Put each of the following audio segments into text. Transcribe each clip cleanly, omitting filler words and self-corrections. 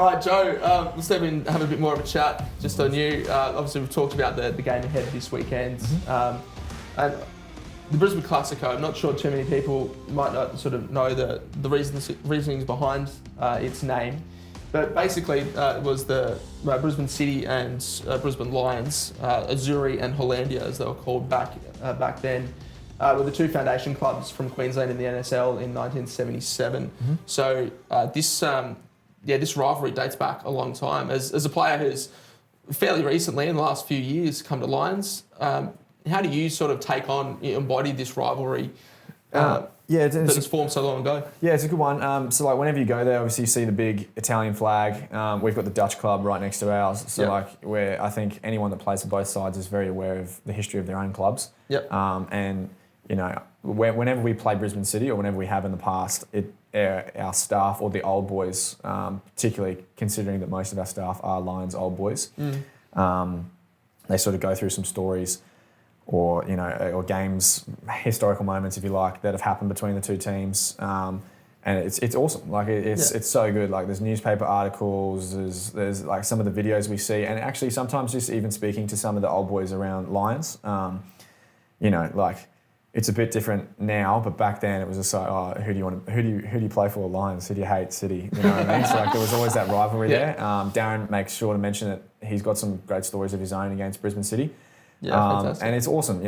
All right, Joe, let's have a bit more of a chat just on you. Obviously, we've talked about the game ahead this weekend. And the Brisbane Classico, I'm not sure too many people might not sort of know the reasonings behind its name. But basically, it was the Brisbane City and Brisbane Lions, Azuri and Hollandia, as they were called back then, were the two foundation clubs from Queensland in the NSL in 1977. So this rivalry dates back a long time. As a player who's fairly recently, in the last few years, come to Lions, how do you sort of embody this rivalry? It's formed so long ago. Yeah, it's a good one. So like whenever you go there, obviously you see the big Italian flag. We've got the Dutch club right next to ours. So where I think anyone that plays for both sides is very aware of the history of their own clubs. And you know, whenever we play Brisbane City or whenever we have in the past, our staff or the old boys, particularly considering that most of our staff are Lions old boys, they sort of go through some stories or games, historical moments, if you like, that have happened between the two teams, and it's awesome. Like it's so good. Like there's newspaper articles, there's like some of the videos we see, and actually sometimes just even speaking to some of the old boys around Lions, like it's a bit different now, but back then it was just like, who do you play for? Lions. Who do you hate? City. You know what I mean? So like there was always that rivalry there. Darren makes sure to mention that he's got some great stories of his own against Brisbane City. Fantastic. And it's awesome,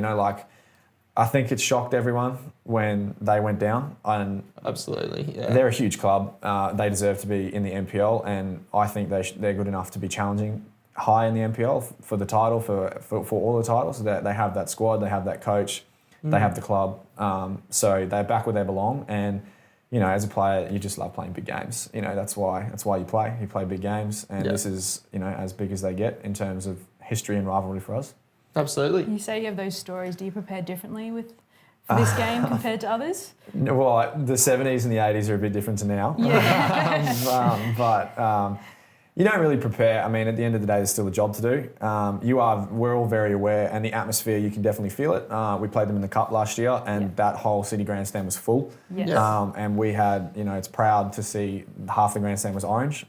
I think it shocked everyone when they went down. And absolutely, they're a huge club. They deserve to be in the NPL, and I think they're good enough to be challenging high in the NPL for the title, for all the titles. They have that squad, they have that coach, they have the club. So they're back where they belong. And as a player, you just love playing big games. That's why you play. You play big games, and this is as big as they get in terms of history and rivalry for us. Absolutely. You say you have those stories. Do you prepare differently for this game compared to others? Well, the 70s and the 80s are a bit different to now. But you don't really prepare. I mean, at the end of the day, there's still a job to do. We're all very aware, and the atmosphere, you can definitely feel it. We played them in the Cup last year, and that whole City Grandstand was full. And we had, it's proud to see half the grandstand was orange.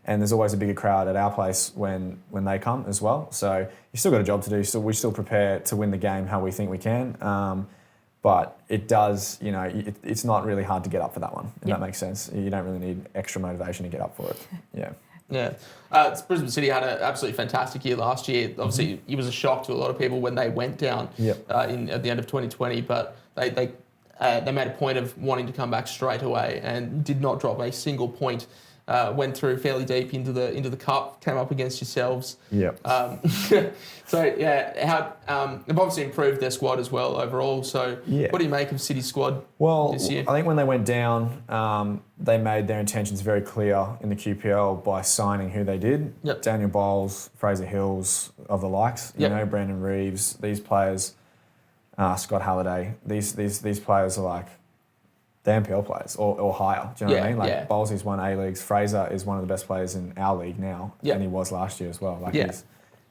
And there's always a bigger crowd at our place when they come as well. So you still got a job to do. So we still prepare to win the game how we think we can. But it does, it's not really hard to get up for that one, if that makes sense. You don't really need extra motivation to get up for it. Brisbane City had an absolutely fantastic year last year. Obviously, it was a shock to a lot of people when they went down at the end of 2020, but they made a point of wanting to come back straight away and did not drop a single point. Went through fairly deep into the cup, came up against yourselves. They've obviously improved their squad as well overall. So what do you make of City's squad this year? I think when they went down, they made their intentions very clear in the QPL by signing who they did. Daniel Bowles, Fraser Hills of the likes, Brandon Reeves, these players, Scott Halliday, these players are like the NPL players or higher. Do you know what I mean? Like Bowlesy's won A-Leagues. Fraser is one of the best players in our league now, and he was last year as well.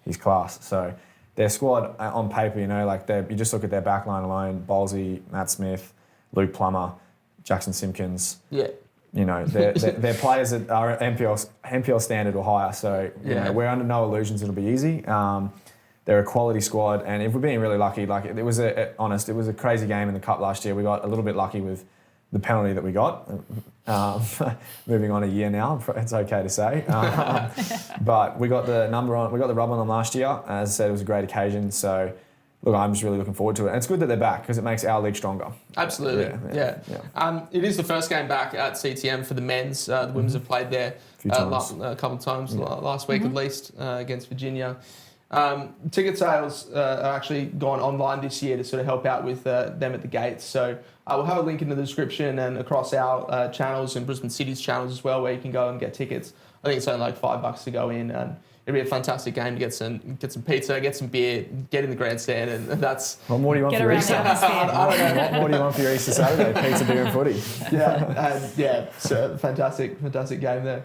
He's class. So their squad on paper, you just look at their backline alone: Bowlesy, Matt Smith, Luke Plummer, Jackson Simpkins. They're players that are NPL standard or higher. So we're under no illusions it'll be easy. They're a quality squad, and if we're being really lucky, it was a crazy game in the Cup last year. We got a little bit lucky with the penalty that we got. Moving on a year now, it's okay to say. But we got the rub on them last year. As I said, it was a great occasion. So, look, I'm just really looking forward to it. And it's good that they're back because it makes our league stronger. Absolutely, it is the first game back at CTM for the men's. The women's have played there a couple of times last week at least against Virginia. Ticket sales are actually gone online this year to sort of help out with them at the gates. So we'll have a link in the description and across our channels and Brisbane City's channels as well, where you can go and get tickets. I think it's only like $5 to go in, and it'll be a fantastic game to get some pizza, get some beer, get in the grandstand, and that's. What more do you want for your Easter? I don't know. What more do you want for your Easter Saturday? Pizza, beer, and footy. So fantastic game there.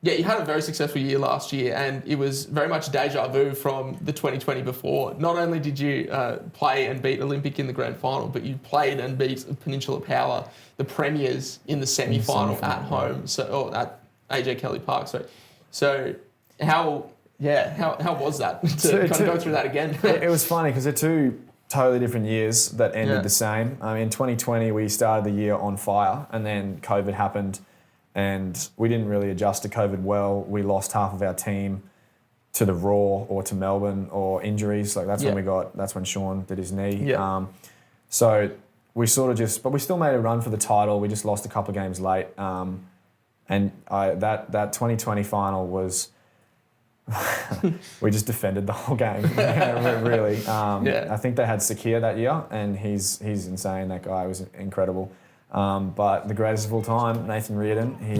You had a very successful year last year, and it was very much deja vu from the 2020 before. Not only did you play and beat Olympic in the grand final, but you played and beat Peninsula Power, the premiers, in the semi-final at home. So AJ Kelly Park. So how was that to kind of go through that again? It was funny because they're two totally different years that ended the same. In 2020, we started the year on fire, and then COVID happened, and we didn't really adjust to COVID well. We lost half of our team to the Raw or to Melbourne or injuries. Like that's when Sean did his knee. Yeah. So we but we still made a run for the title. We just lost a couple of games late. And that 2020 final was, we just defended the whole game, really. I think they had Sakir that year, and he's insane. That guy was incredible. But the greatest of all time, Nathan Reardon, he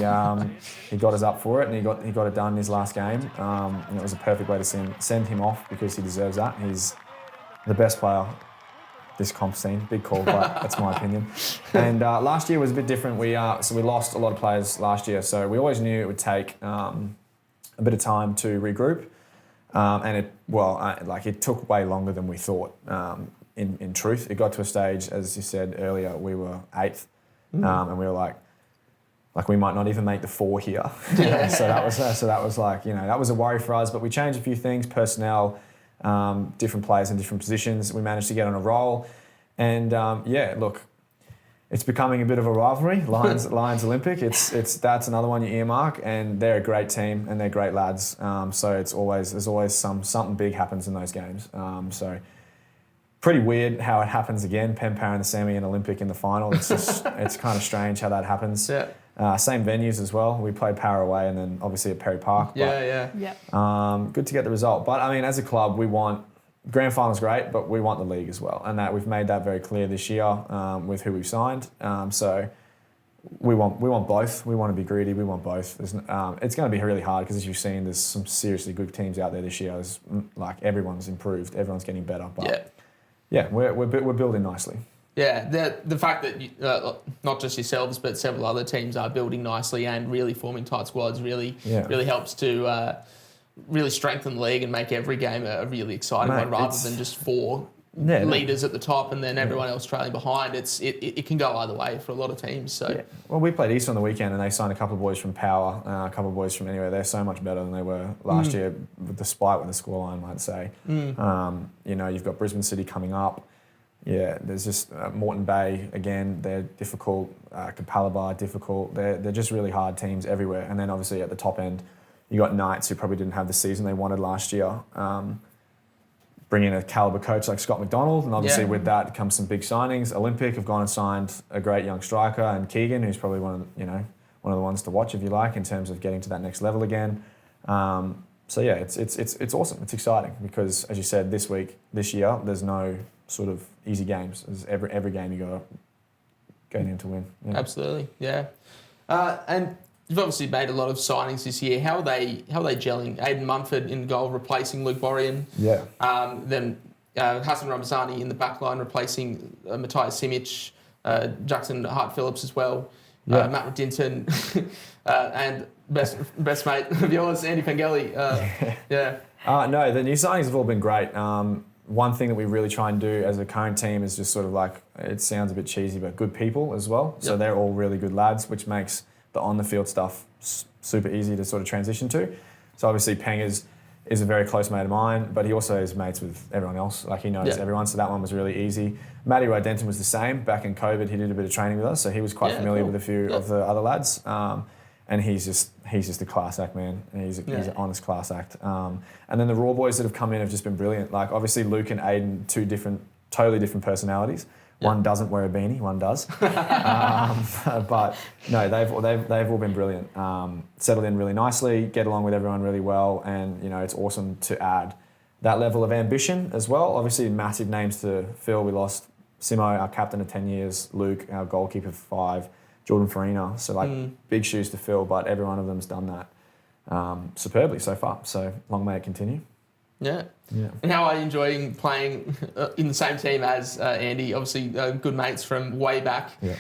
got us up for it, and he got it done in his last game. And it was a perfect way to send him off because he deserves that. He's the best player this comp scene. Big call, but that's my opinion. And last year was a bit different. We lost a lot of players last year, so we always knew it would take a bit of time to regroup, and it took way longer than we thought. In truth, it got to a stage, as you said earlier, we were 8th, and we were like we might not even make the 4 here. So that was like, that was a worry for us. But we changed a few things, personnel, different players in different positions. We managed to get on a roll, and look. It's becoming a bit of a rivalry, Lions Olympic. That's another one you earmark, and they're a great team and they're great lads. So there's always something big happens in those games. So pretty weird how it happens again. Penn Para in the semi and Olympic in the final. It's kind of strange how that happens. Yeah. Same venues as well. We played Para away and then obviously at Perry Park. Yeah. Good to get the result. But I mean, as a club, we want. Grand final's great, but we want the league as well, and that we've made that very clear this year with who we've signed. So we want both. We want to be greedy. We want both. It's going to be really hard because, as you've seen, there's some seriously good teams out there this year. Like everyone's improved, everyone's getting better. But we're building nicely. Yeah, the fact that not just yourselves but several other teams are building nicely and really forming tight squads really helps to. Really strengthen the league and make every game a really exciting one rather than just 4 leaders at the top and then everyone else trailing behind. It can go either way for a lot of teams. So Well, we played East on the weekend and they signed a couple of boys from Power, a couple of boys from anywhere. They're so much better than they were last year, despite what the scoreline might say. You've got Brisbane City coming up. Yeah, there's just Moreton Bay again. They're difficult. Capalaba difficult. They're just really hard teams everywhere. And then obviously at the top end. You got Knights who probably didn't have the season they wanted last year. Bring in a calibre coach like Scott McDonald, and obviously with that comes some big signings. Olympic have gone and signed a great young striker, and Keegan, who's probably one of the ones to watch if you like in terms of getting to that next level again. It's awesome. It's exciting because, as you said, this year, there's no sort of easy games. There's every game you got to go in to win. Yeah. Absolutely, yeah. And you've obviously made a lot of signings this year. How are they gelling? Aidan Mumford in goal, replacing Luke Borrian. Yeah. Then Hassan Ramazani in the back line, replacing Matthias Simic, Jackson Hart-Phillips as well. Yeah. Matt Dinton, and best mate of yours, Andy Pengeli. No, the new signings have all been great. One thing that we really try and do as a current team is just sort of like, it sounds a bit cheesy, but good people as well. Yep. So they're all really good lads, which makes the on-the-field stuff super easy to sort of transition to. So obviously Peng is a very close mate of mine, but he also is mates with everyone else. Like he knows everyone, so that one was really easy. Matty Rydenton was the same. Back in COVID, he did a bit of training with us, so he was quite familiar with a few of the other lads. And he's just a class act, man. He's an honest class act. And then the Raw boys that have come in have just been brilliant. Like obviously Luke and Aiden, totally different personalities. One doesn't wear a beanie, one does. But no, they've all been brilliant. Settled in really nicely, get along with everyone really well, and it's awesome to add that level of ambition as well. Obviously, massive names to fill. We lost Simo, our captain of 10 years, Luke, our goalkeeper for 5, Jordan Farina. So big shoes to fill, but every one of them's done that superbly so far. So long may it continue. Yeah. And how are you enjoying playing in the same team as Andy? Obviously, good mates from way back. Yeah.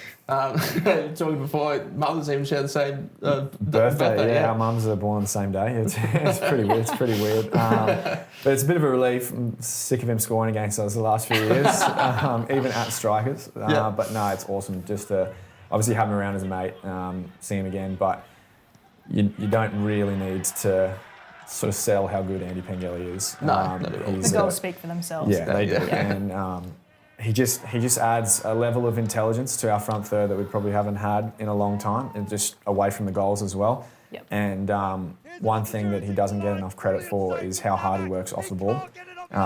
Talking before, mothers even share the same birthday. Yeah, our mums are born on the same day. It's pretty weird. It's pretty weird. But it's a bit of a relief. I'm sick of him scoring against us the last few years, even at strikers. But no, it's awesome just to obviously have him around as a mate, see him again. But you don't really need to sort of sell how good Andy Pengeli is. No, not at all. The goals speak for themselves. Yeah, they do. And he just adds a level of intelligence to our front third that we probably haven't had in a long time, and just away from the goals as well. Yep. And one thing that he doesn't get enough credit for is how hard he works off the ball.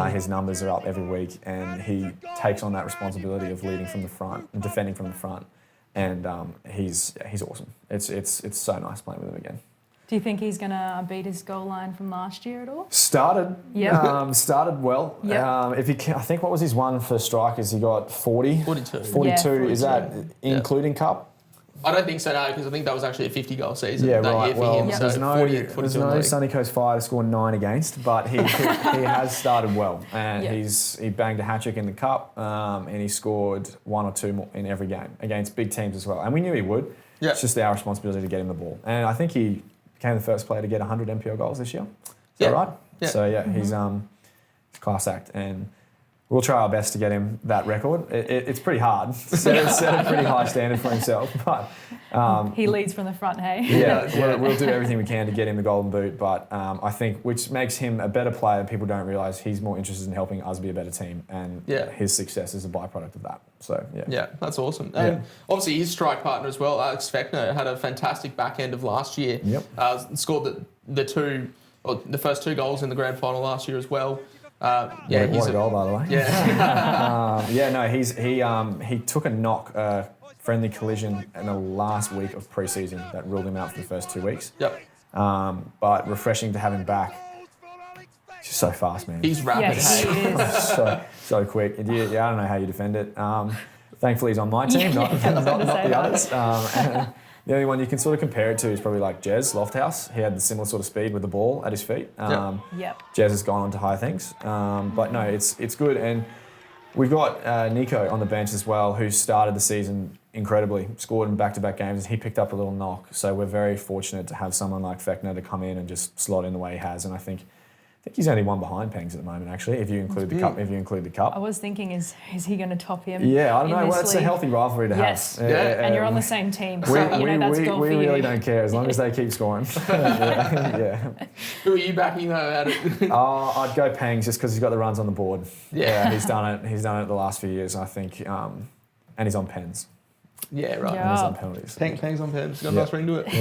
His numbers are up every week, and he takes on that responsibility of leading from the front and defending from the front. And he's awesome. It's so nice playing with him again. Do you think he's going to beat his goal line from last year at all? Started well. Yep. If he can, I think what was his one for strikers? He got 40. 42. 42. Yeah, Is that including cup? I don't think so, no, because I think that was actually a 50-goal season that year for him. There's So no, 42 there's Sunny Coast Fire to score 9 against, but he has started well, and he banged a hat-trick in the cup, and he scored 1 or 2 more in every game against big teams as well. And we knew he would. It's just our responsibility to get him the ball. And I think he became the first player to get 100 MPO goals this year. Is that right? Yeah. So he's a class act, and we'll try our best to get him that record. It's pretty hard. Set a pretty high standard for himself, but he leads from the front, hey? We'll do everything we can to get him the golden boot. But I think which makes him a better player. People don't realise he's more interested in helping us be a better team, and his success is a byproduct of that. So that's awesome. And obviously his strike partner as well, Alex Fechner, had a fantastic back end of last year. Scored the first 2 goals in the grand final last year as well. What a goal, by the way. He took a knock, friendly collision in the last week of pre-season that ruled him out for the first 2 weeks. But refreshing to have him back. He's just so fast, man. He's rapid. Yes, he is. so quick. I don't know how you defend it. Thankfully, he's on my team, not the others. The only one you can sort of compare it to is probably like Jez Lofthouse. He had the similar sort of speed with the ball at his feet. Jez has gone on to higher things. But no, it's good. And we've got Nico on the bench as well, who started the season incredibly, scored in back-to-back games, and he picked up a little knock. So we're very fortunate to have someone like Fechner to come in and just slot in the way he has. And I think he's only one behind Pengs at the moment, actually, if you include the cup. I was thinking, is he going to top him? Yeah, I don't know. Well, it's a healthy rivalry to have. And you're on the same team, so that's goal for you. We really don't care as long as they keep scoring. Who are you backing though? I'd go Pengs just because he's got the runs on the board. He's done it. He's done it the last few years, I think, and he's on pens. Yeah, right. And he's on penalties. Pengs on pens. Got a nice ring to it.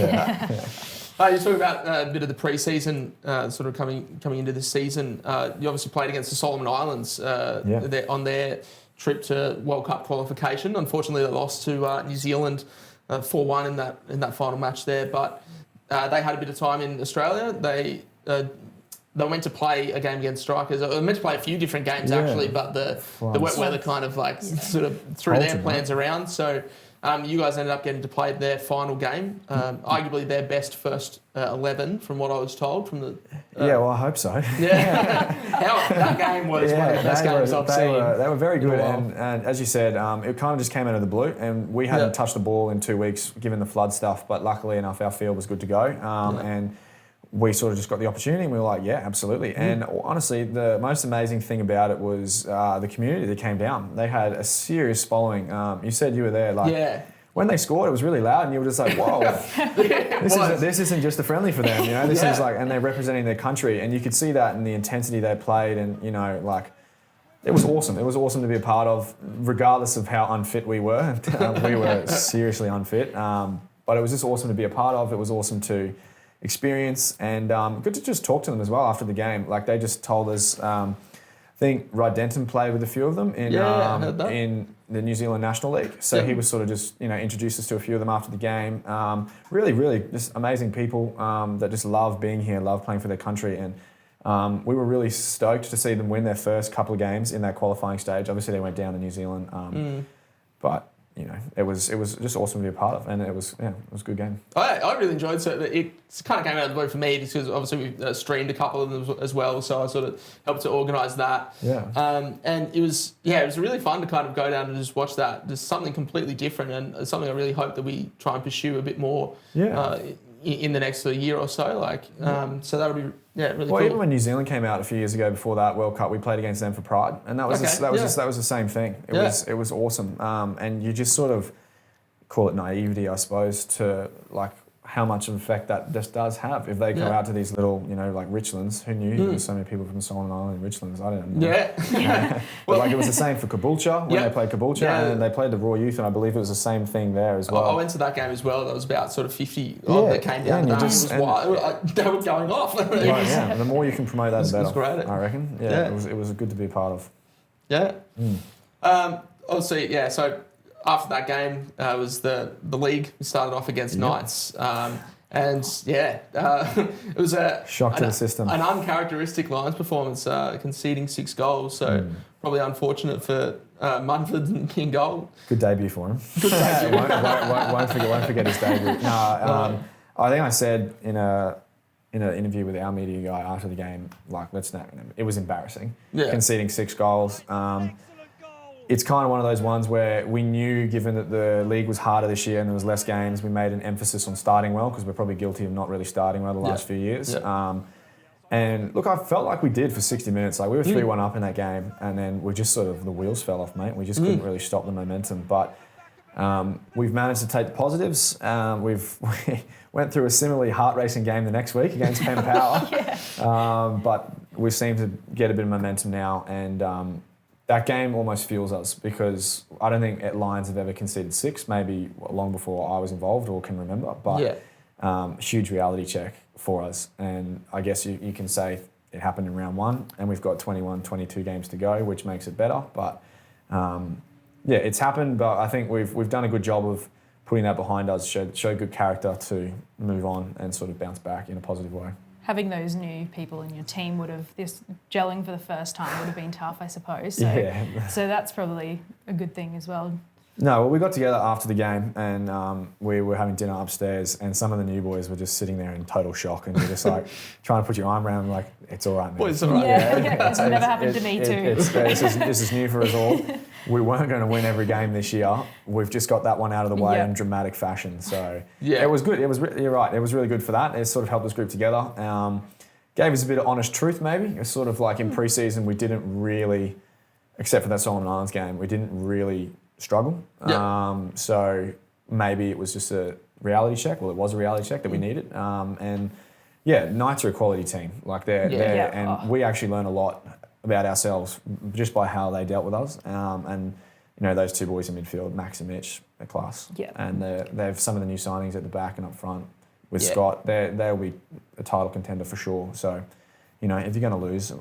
You talk about a bit of the pre-season, sort of coming into this season. You obviously played against the Solomon Islands on their trip to World Cup qualification. Unfortunately, they lost to New Zealand 4-1 in that final match there. But they had a bit of time in Australia. They were meant to play a game against strikers. They were meant to play a few different games actually, but the wet weather kind of sort of threw their plans around. So. You guys ended up getting to play their final game, arguably their best first 11, from what I was told. I hope so. That game was one of the best games I've seen. They were very good, and as you said, it kind of just came out of the blue, and we hadn't touched the ball in 2 weeks, given the flood stuff, but luckily enough, our field was good to go, and we sort of just got the opportunity, and we were like, yeah, absolutely. And honestly, the most amazing thing about it was the community that came down. They had a serious following. You said you were there. When they scored, it was really loud, and you were just like, whoa, this isn't just a friendly for them, This is and they're representing their country, and you could see that in the intensity they played, and it was awesome. It was awesome to be a part of, regardless of how unfit we were. We were seriously unfit, but it was just awesome to be a part of. It was awesome to experience, and good to just talk to them as well after the game. They just told us, I think Rod Denton played with a few of them in the New Zealand National League. So he was sort of just, introduced us to a few of them after the game. Really, really just amazing people that just love being here, love playing for their country. And we were really stoked to see them win their first couple of games in that qualifying stage. Obviously, they went down to New Zealand. But it was just awesome to be a part of, and it was a good game. I really enjoyed it. So it kind of came out of the blue for me because obviously we streamed a couple of them as well, so I sort of helped to organise that. And it was really fun to kind of go down and just watch that. Just something completely different, and something I really hope that we try and pursue a bit more in the next year or so. So that would be really cool. Even when New Zealand came out a few years ago before that World Cup, we played against them for Pride, and that was the same thing. It was awesome, and you just sort of call it naivety, I suppose, to how much of effect that just does have. If they go out to these little, like Richlands, who knew there were so many people from Solomon Island in Richlands? I didn't know. Yeah. But like it was the same for Caboolture when they played Caboolture, and they played the Raw Youth, and I believe it was the same thing there as well. I went to that game as well. There was about sort of 50 that came down. They were going off. The more you can promote that, the better. It was great. I reckon. Yeah. It was good to be a part of. Yeah. Obviously, so after that game was the league. We started off against Knights. It was a shock to the system. An uncharacteristic Lions performance, conceding 6 goals. So probably unfortunate for Munford and King Gold. Good debut for him. Good debut. won't forget his debut. No, I think I said in an interview with our media guy after the game, it was embarrassing. Yeah. Conceding 6 goals. It's kind of one of those ones where we knew, given that the league was harder this year and there was less games, we made an emphasis on starting well because we're probably guilty of not really starting well the last few years. And look, I felt like we did for 60 minutes. Like we were 3-1 up in that game, and then we just the wheels fell off, mate. We just couldn't really stop the momentum. But we've managed to take the positives. We went through a similarly heart-racing game the next week against Penn Power. But we seem to get a bit of momentum now, and that game almost fuels us because I don't think Lions have ever conceded 6, maybe long before I was involved or can remember. But huge reality check for us. And I guess you can say it happened in round 1 and we've got 21, 22 games to go, which makes it better. But it's happened, but I think we've done a good job of putting that behind us, show good character to move on and sort of bounce back in a positive way. Having those new people in your team gelling for the first time would have been tough, I suppose. So that's probably a good thing as well. No, well, we got together after the game and we were having dinner upstairs, and some of the new boys were just sitting there in total shock, and you're just like trying to put your arm around them, like, it's all right, man. Well, it's all right. It's never happened to me too. This is new for us all. We weren't going to win every game this year. We've just got that one out of the way in dramatic fashion. So it was good. You're right. It was really good for that. It sort of helped us group together. Gave us a bit of honest truth, maybe. It's sort of like in pre-season, we didn't really, except for that Solomon Islands game, we didn't really struggle. So maybe it was just a reality check. Well, it was a reality check that we needed. Knights are a quality team. Like we actually learn a lot about ourselves just by how they dealt with us. Those 2 boys in midfield, Max and Mitch, they're class. Yeah. And they've some of the new signings at the back and up front with Scott. They'll be a title contender for sure. So, if you're going to lose, at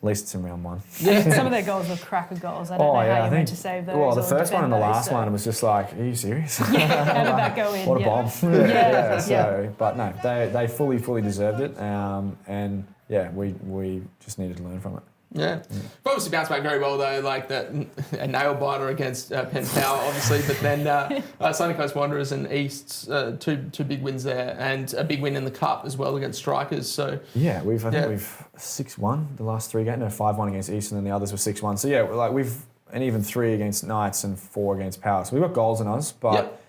least it's in round 1. Yeah. Some of their goals were cracker goals. I don't know how you meant to save those. Well, the first one and the last one was just like, are you serious? How did that go in? What a bomb. But no, they fully deserved it. We just needed to learn from it. Yeah. Obviously bounced back very well though, like a nail biter against Penn Power, obviously, but then Sunny Coast Wanderers and East, two big wins there, and a big win in the Cup as well against Strikers. So I think we've 6-1 the last 3 games, 5-1 against East, and then the others were 6-1. So we've even 3 against Knights and 4 against Power. So we've got goals in us, but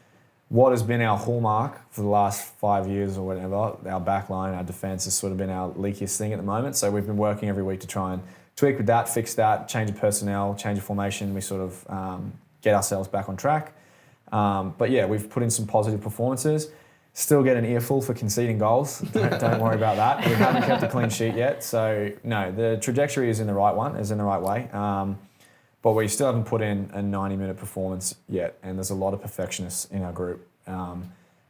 what has been our hallmark for the last 5 years or whatever, our back line, our defence has sort of been our leakiest thing at the moment. So we've been working every week to try and tweak with that, fix that, change of personnel, change of formation. We sort of get ourselves back on track. We've put in some positive performances. Still get an earful for conceding goals. Don't worry about that. We haven't kept a clean sheet yet. So, no, the trajectory is in the right way. But we still haven't put in a 90-minute performance yet. And there's a lot of perfectionists in our group.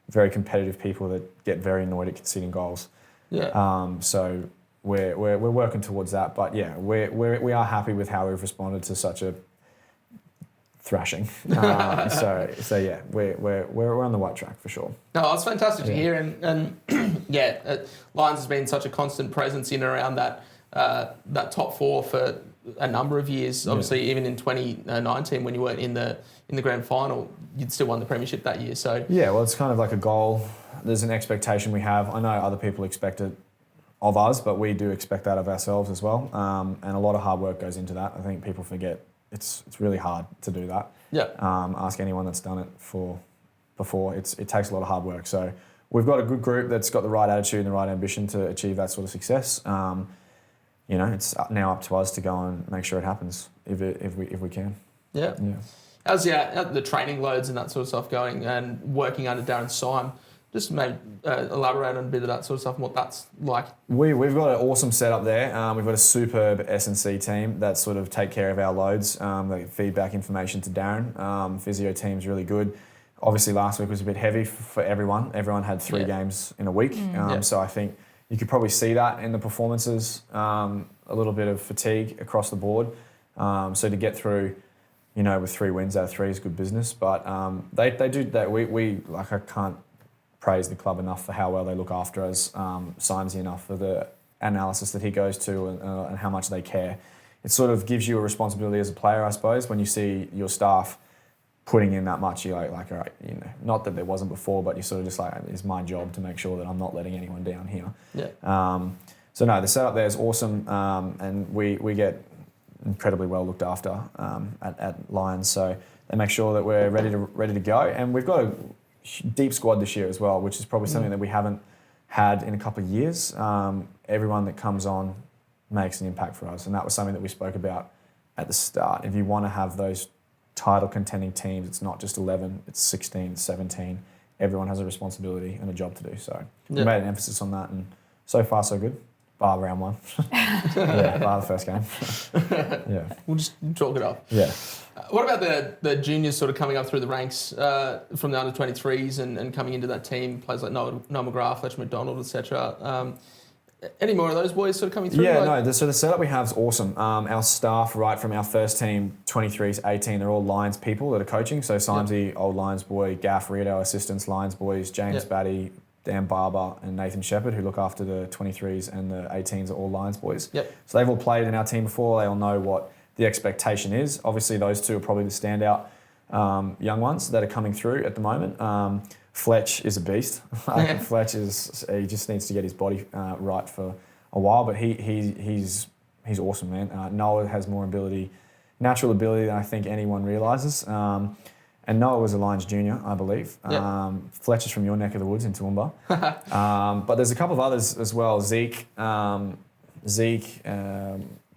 Very competitive people that get very annoyed at conceding goals. Yeah. So we're working towards that, but we are happy with how we've responded to such a thrashing. We're on the right track for sure. No, it's fantastic to hear, and Lions has been such a constant presence in and around that top 4 for a number of years. Obviously, even in 2019 when you weren't in the grand final, you'd still won the premiership that year. So it's kind of like a goal. There's an expectation we have. I know other people expect it of us, but we do expect that of ourselves as well. And a lot of hard work goes into that. I think people forget it's really hard to do that. Yeah. Ask anyone that's done it before. It takes a lot of hard work. So we've got a good group that's got the right attitude and the right ambition to achieve that sort of success. It's now up to us to go and make sure it happens if we can. Yeah. How's the training loads and that sort of stuff going, and working under Darren Syme? Just maybe elaborate on a bit of that sort of stuff and what that's like. We've got an awesome setup there. We've got a superb S&C team that sort of take care of our loads. They feed back information to Darren. Physio team's really good. Obviously last week was a bit heavy for everyone. Everyone had 3 games in a week. So I think you could probably see that in the performances. A little bit of fatigue across the board. So to get through, with 3 wins out of 3 is good business. But they do that. I can't praise the club enough for how well they look after us. Simesy enough for the analysis that he goes to and how much they care. It sort of gives you a responsibility as a player, I suppose, when you see your staff putting in that much. You're like, all right, not that there wasn't before, but you're sort of just like, it's my job to make sure that I'm not letting anyone down here. Yeah. So no, the setup there is awesome, and we get incredibly well looked after at Lions. So they make sure that we're ready to go, and we've got a deep squad this year as well, which is probably something that we haven't had in a couple of years. Everyone that comes on makes an impact for us, and that was something that we spoke about at the start. If you want to have those title contending teams, it's not just 11, it's 16, 17. Everyone has a responsibility and a job to do. So we made an emphasis on that, and so far so good. Bar round 1. Bar the first game. We'll just chalk it up. Yeah. What about the juniors sort of coming up through the ranks from the under-23s and coming into that team, players like Noah McGrath, Fletcher McDonald, etc. Any more of those boys sort of coming through? So the setup we have is awesome. Our staff, right from our first team, 23s, 18, they're all Lions people that are coaching. So Simesy, old Lions boy, Gaff Reed, our assistants, Lions boys, James Batty, Dan Barber and Nathan Shepherd, who look after the 23s and the 18s, are all Lions boys. So they've all played in our team before. They all know what the expectation is. Obviously, those 2 are probably the standout young ones that are coming through at the moment. Fletch is a beast. Fletch he just needs to get his body right for a while, but he's awesome, man. Noah has more natural ability than I think anyone realises. And Noah was a Lions junior, I believe. Fletcher's from your neck of the woods in Toowoomba. But there's a couple of others as well. Zeke,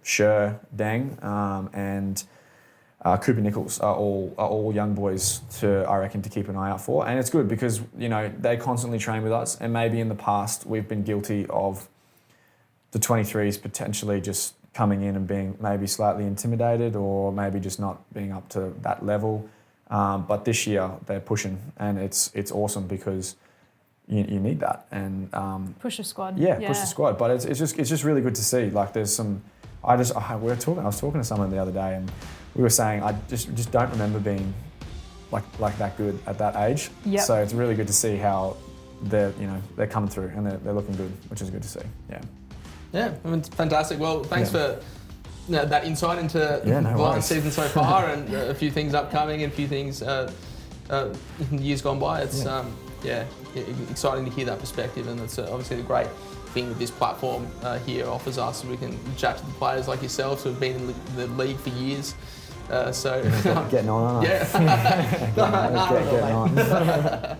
Sher, Dang, and Cooper Nichols are all young boys I reckon to keep an eye out for. And it's good because they constantly train with us, and maybe in the past we've been guilty of the 23s potentially just coming in and being maybe slightly intimidated or maybe just not being up to that level. But this year they're pushing, and it's awesome because you need that and push the squad. Push the squad. But it's just really good to see. Like there's some. I was talking to someone the other day, and we were saying I just don't remember being like that good at that age. So it's really good to see how they're coming through and they're looking good, which is good to see. Yeah, I mean, it's fantastic. Well, thanks for that insight into no Lions season so far, and a few things upcoming and a few things in years gone by. It's exciting to hear that perspective, and it's obviously a great thing that this platform here offers us. We can chat to the players like yourselves who have been in the league for years. Getting on, aren't I? Yeah. Getting on.